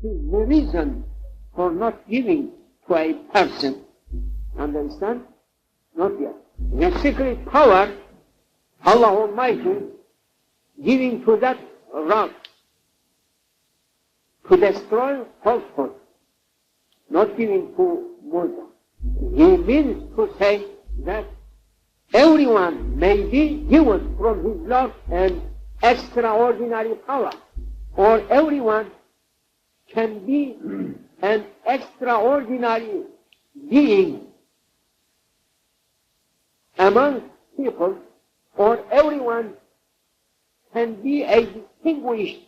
It is the reason for not giving to a person. Understand? Not yet. The secret power, Allah Almighty, giving to that rock to destroy falsehood, not giving to Musa. He means to say that everyone may be given from his Lord an extraordinary power, or everyone can be an extraordinary being among people, or everyone can be a distinguished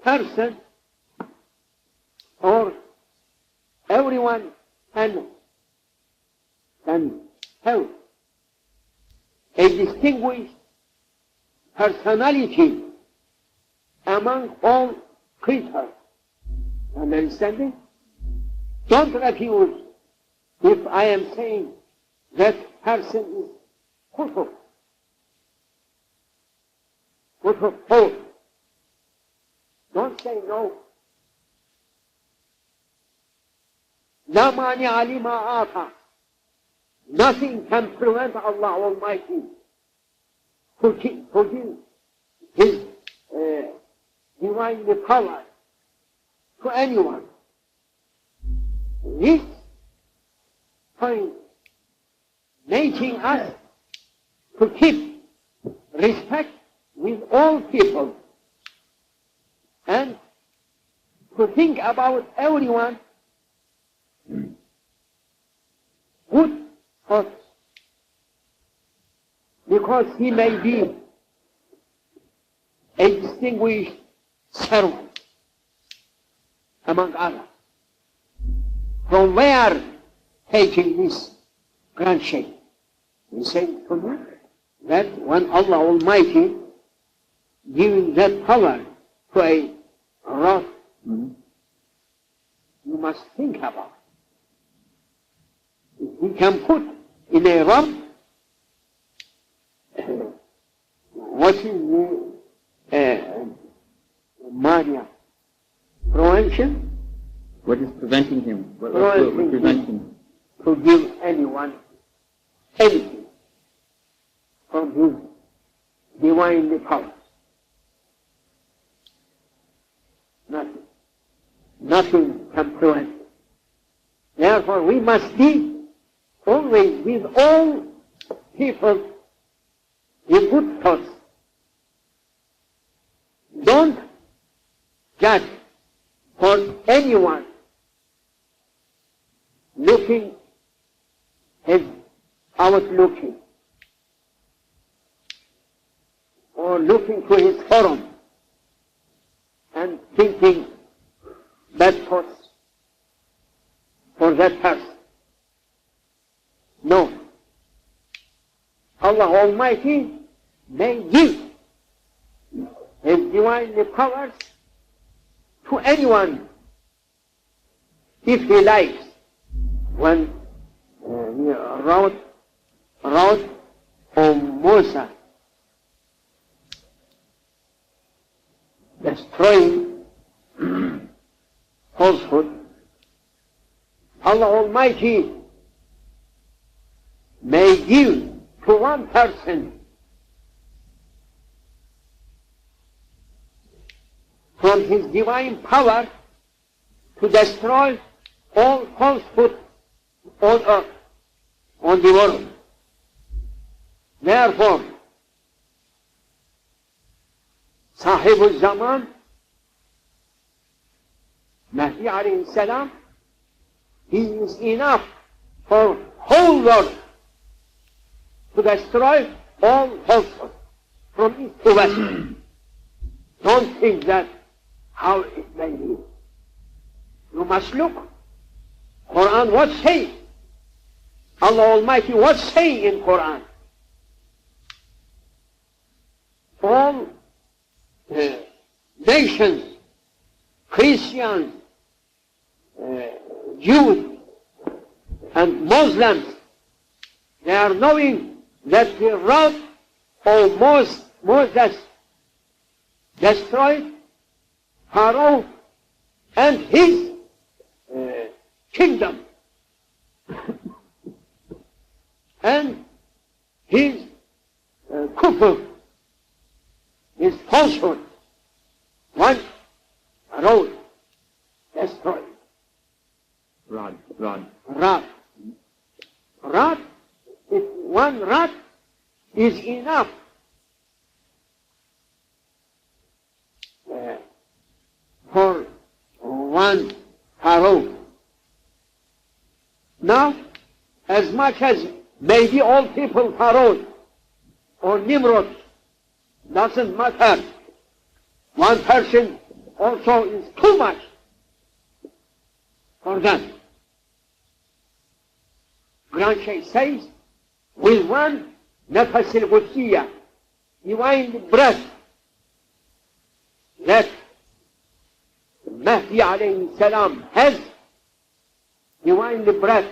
person, or everyone can have a distinguished personality among all creatures. Understanding? Don't refuse if I am saying that person is kufr false. Don't say no. La mani'a lima ata. Nothing can prevent Allah Almighty to give His divine power to anyone. This point making us to keep respect with all people and to think about everyone good thoughts, because he may be a distinguished servant among others. From where taking this grand shape? He said to me that when Allah Almighty giving that power to a rock, you must think about it. If we can put in a rock, what is the mania? Prevention? What is preventing him? What prevents him? To give anyone anything from his divine power. Nothing. Nothing can prevent it. Therefore, we must be always with all people with good thoughts. Don't judge for anyone looking his outlooking or looking to his forum and thinking bad thoughts for that person. No. Allah Almighty may give His divine powers to anyone if He likes. When he wrote on Musa destroying falsehood, Allah Almighty may give to one person from His divine power to destroy all falsehood on earth, on the world. Therefore, Sahibul Zaman, Mahdi alayhi salam, he is enough for whole world to destroy all falsehood from east to west. Don't think that how it may be. You must look. Quran what say? Allah Almighty what say in Quran? All nations, Christians, Jews, and Muslims, they are knowing that the wrath of Moses destroyed Pharaoh and his kingdom and his kufr, his falsehood, one road destroyed. Rod. Rod, if one rod is enough for one Pharaoh. Now, as much as maybe all people Pharaoh or Nimrod, doesn't matter. One person also is too much for them. Grand Sheikh says, with one nafas al-Qudsiya, divine breath, that Mahdi alayhi salam has, divine breath,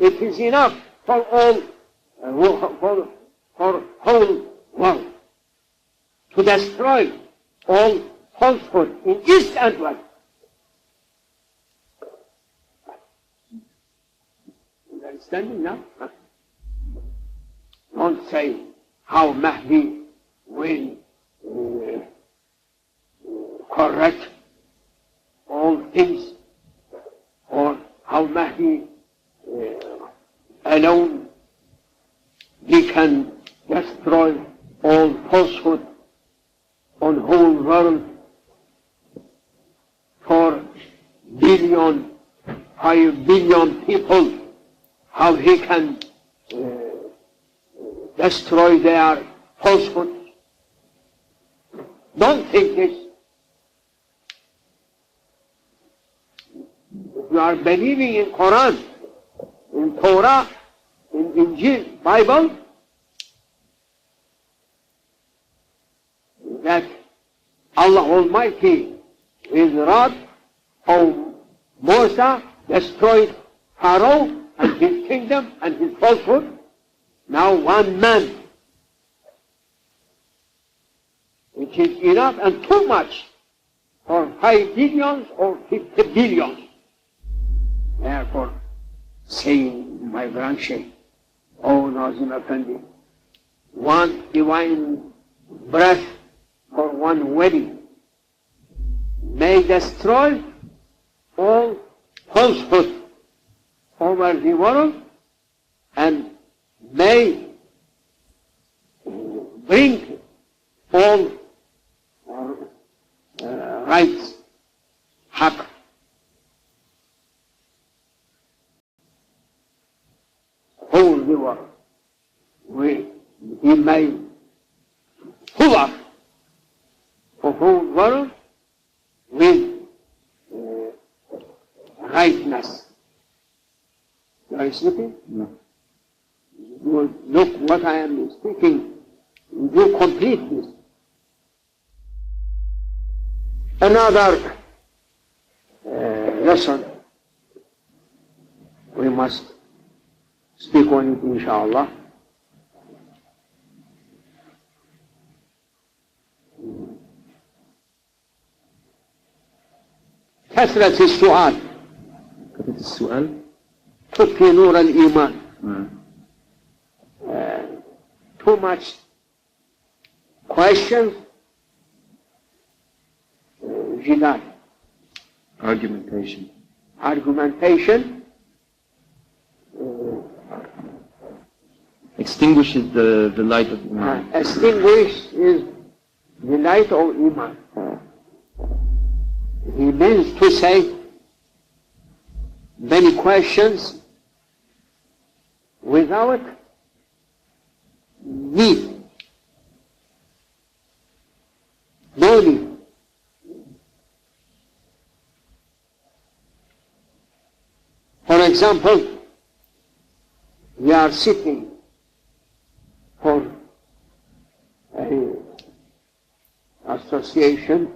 it is enough for all, for whole world, to destroy all falsehood in east and west. Understanding now? Don't say how Mahdi will correct all things, or how Mahdi alone he can destroy all falsehood on whole world for 5 billion people, how he can destroy their falsehood. Don't think this. If you are believing in Quran, in Torah, in Injil, Bible, that Allah Almighty with rod of Musa destroyed Pharaoh and his kingdom and his falsehood. Now one man, which is enough and too much for 5 billions or 50 billions. Therefore, saying my Grand Sheikh, O Nazim Effendi, one divine breath for one wedding may destroy all falsehood over the world and may bring all rights, haq, whole the world. He may fill up the whole world with rightness. You are speaking? No. Look what I am speaking. You complete this. Another lesson we must speak on it, inshallah. كثرة السؤال تطفي نور الإيمان. Too much questions, jidal, Argumentation. Extinguishes the light of Iman. Extinguish is the light of Iman. He means to say many questions without need, no need. For example, we are sitting for an association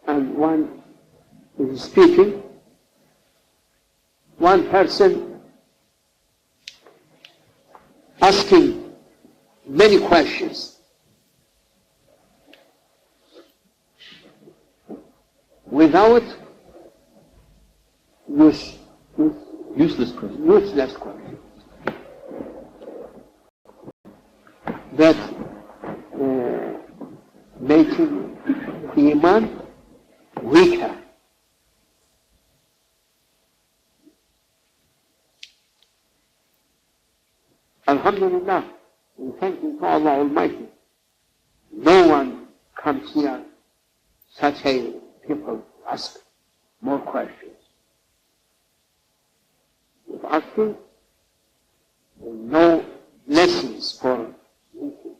and one is speaking, one person asking many questions. without Useless question. useless question. That making Iman weaker. Alhamdulillah, we thank you to Allah Almighty. No one comes here, such a people ask more questions. If asking, no lessons for meeting.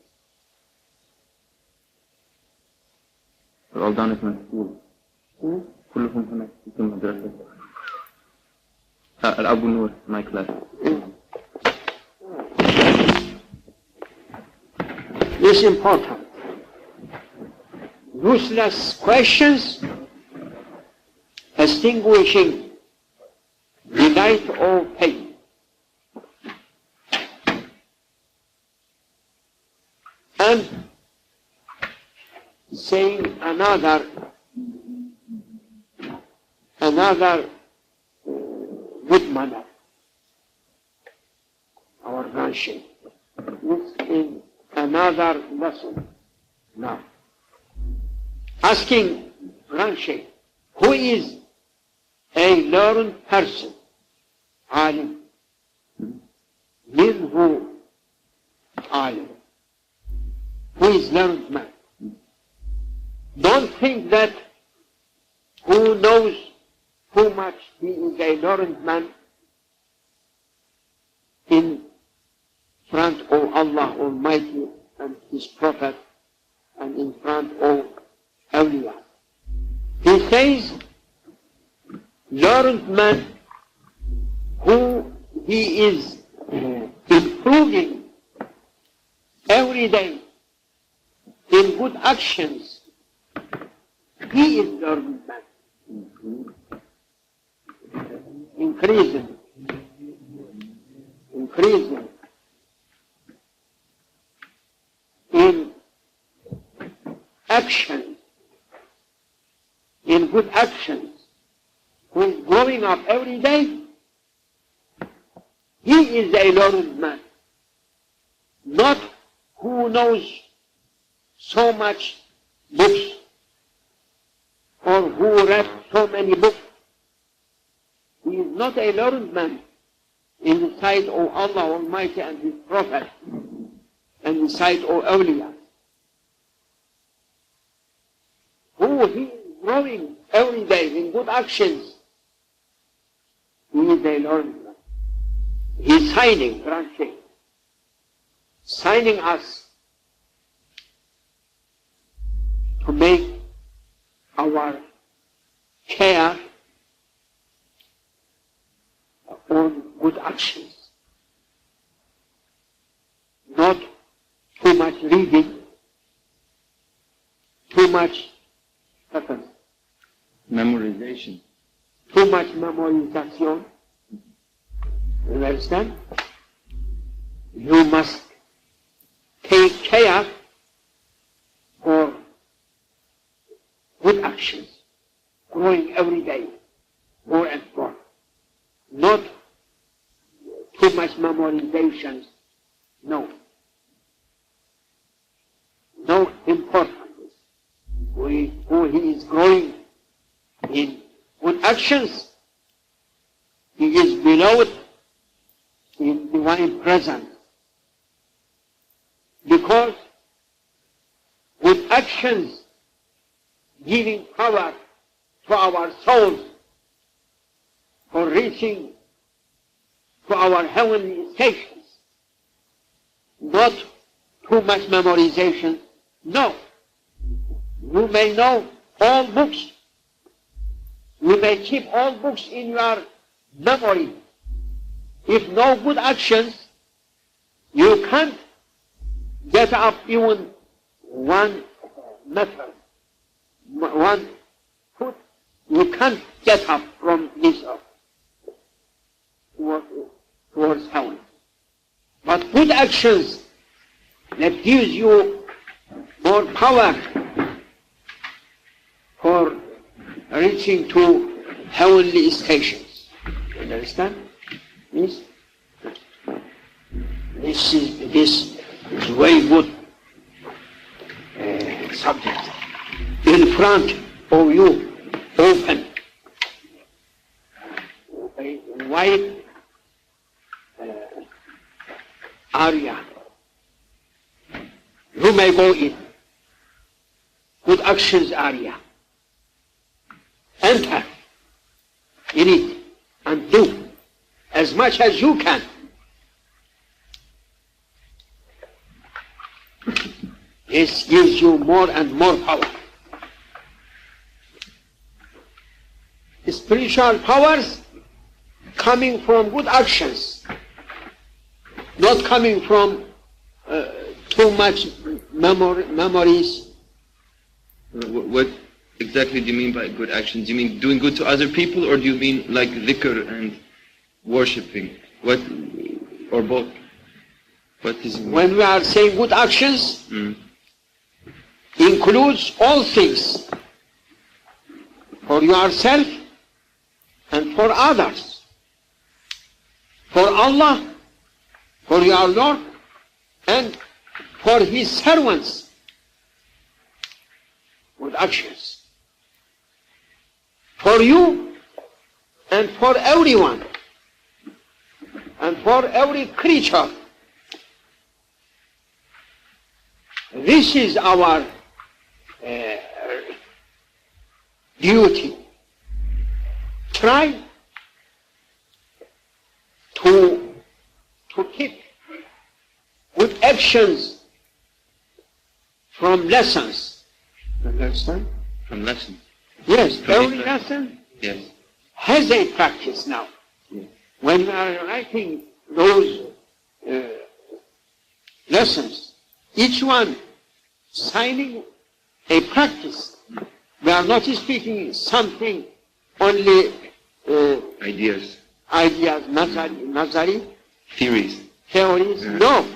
They're all done at my school. كلهم هناك في المدرسة. الأبو نور, my class. It's important. Useless questions extinguishing delight or pain. And saying another good manner, our branching. This is another lesson. Now, asking branching, who is a learned person? Alim. Minhu alim. Who is learned man? Don't think that who knows how much he is a learned man in front of Allah Almighty and His Prophet and in front of awliya. He says, learned man who he is improving every day in good actions, he is learned man. Increasing in action, in good actions, who is growing up every day, he is a learned man. Not who knows so much books or who read so many books. He is not a learned man in the sight of Allah Almighty and His Prophet and in the sight of awliya. Who he is growing every day in good actions, he is a learned man. He is signing us to make our care on good actions. Not too much reading, too much memorization. Too much memorization. You understand? You must take care for good actions, growing every day, more and more. Not too much memorization. No. No importance. Who he is growing in good actions, he is beloved in divine presence. Because with actions giving power to our souls for reaching to our heavenly stations, not too much memorization. No. You may know all books. You may keep all books in your memory. If no good actions, you can't get up even one meter, one foot. You can't get up from this earth towards heaven. But good actions that gives you more power for reaching to heavenly stations. Understand? Yes? This is very good subject. In front of you, open, a wide area. You may go in. Good actions area. Enter in it and do as much as you can. This gives you more and more power. Spiritual powers coming from good actions, not coming from too much memories. What exactly do you mean by good actions? Do you mean doing good to other people, or do you mean like dhikr and worshipping? What, or both? What is it? When we are saying good actions, includes all things for yourself and for others, for Allah, for your Lord, and for His servants. Good actions for you and for everyone and for every creature. This is our duty. Try to keep good actions from lessons. Understand? From lessons? Yes, From every it. lesson Yes. has a practice now. Yes. When we are writing those lessons, each one signing a practice. We are not speaking something only Ideas. Nazari, Theories. theories. Yeah. No.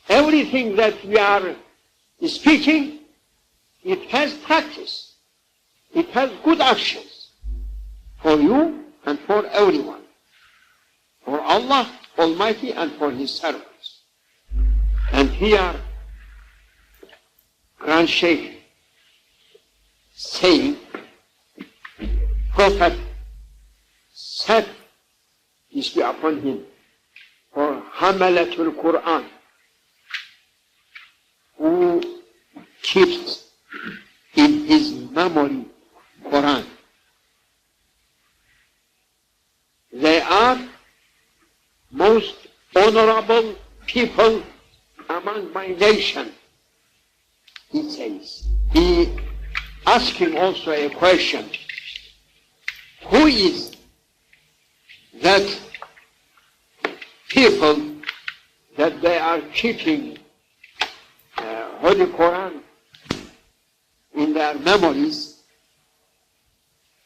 Everything that we are speaking, it has practice. It has good actions for you and for everyone. For Allah Almighty and for His servants. And here, Grand Sheikh saying, Prophet said, peace be upon him, for Hamalatul Quran, who keeps in his memory Quran. They are most honorable people among my nation, he says. He asking also a question. Who is that people that they are keeping Holy Quran in their memories,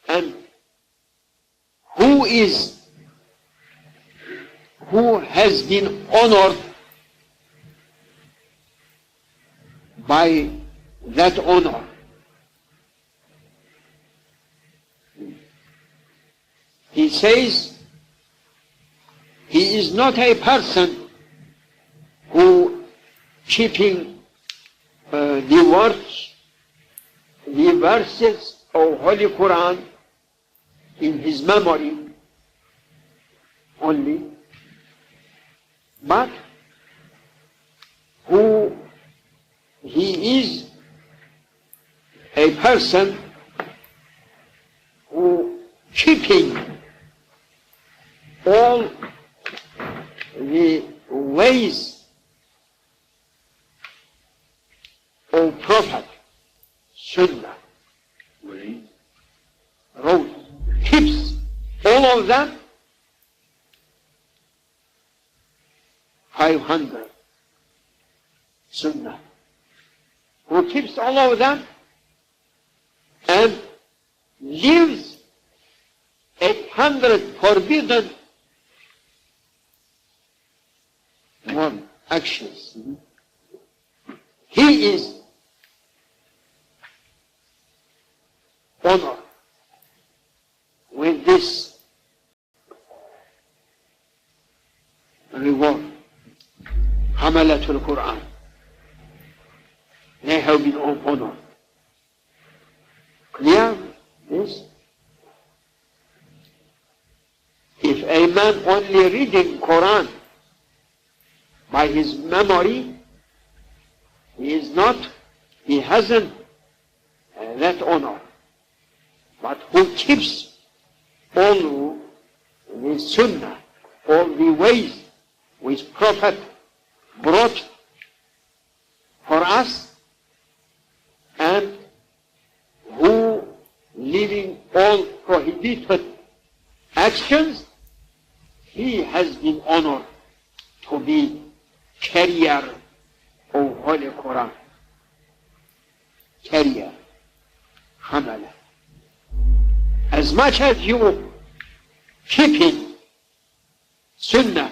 and who has been honored by that honor? He says he is not a person who keeping the words, the verses of Holy Quran in his memory only, but who he is a person who keeping all the ways of Prophet, Sunnah, road, keeps all of them, 500 Sunnah, who keeps all of them and lives 800 forbidden actions. He is honored with this reward. Hamalatul Quran. They have been honored. Clear? Yes? If a man only reading Quran by his memory, he hasn't that honor. But who keeps all the sunnah, all the ways which Prophet brought for us, and who leaving all prohibited actions, he has been honored to be carrier of Holy Quran. Carrier. Hamala. As much as you keeping sunnah,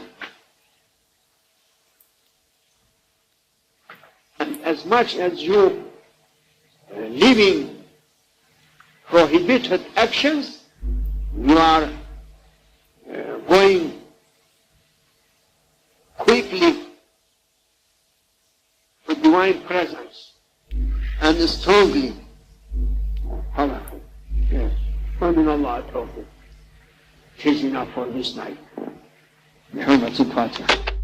and as much as you leaving prohibited actions, you are going quickly to divine presence and strongly. Powerful. Yes. Amin Allah Tawfiq. It is enough for this night. بحرمة الفاتحة.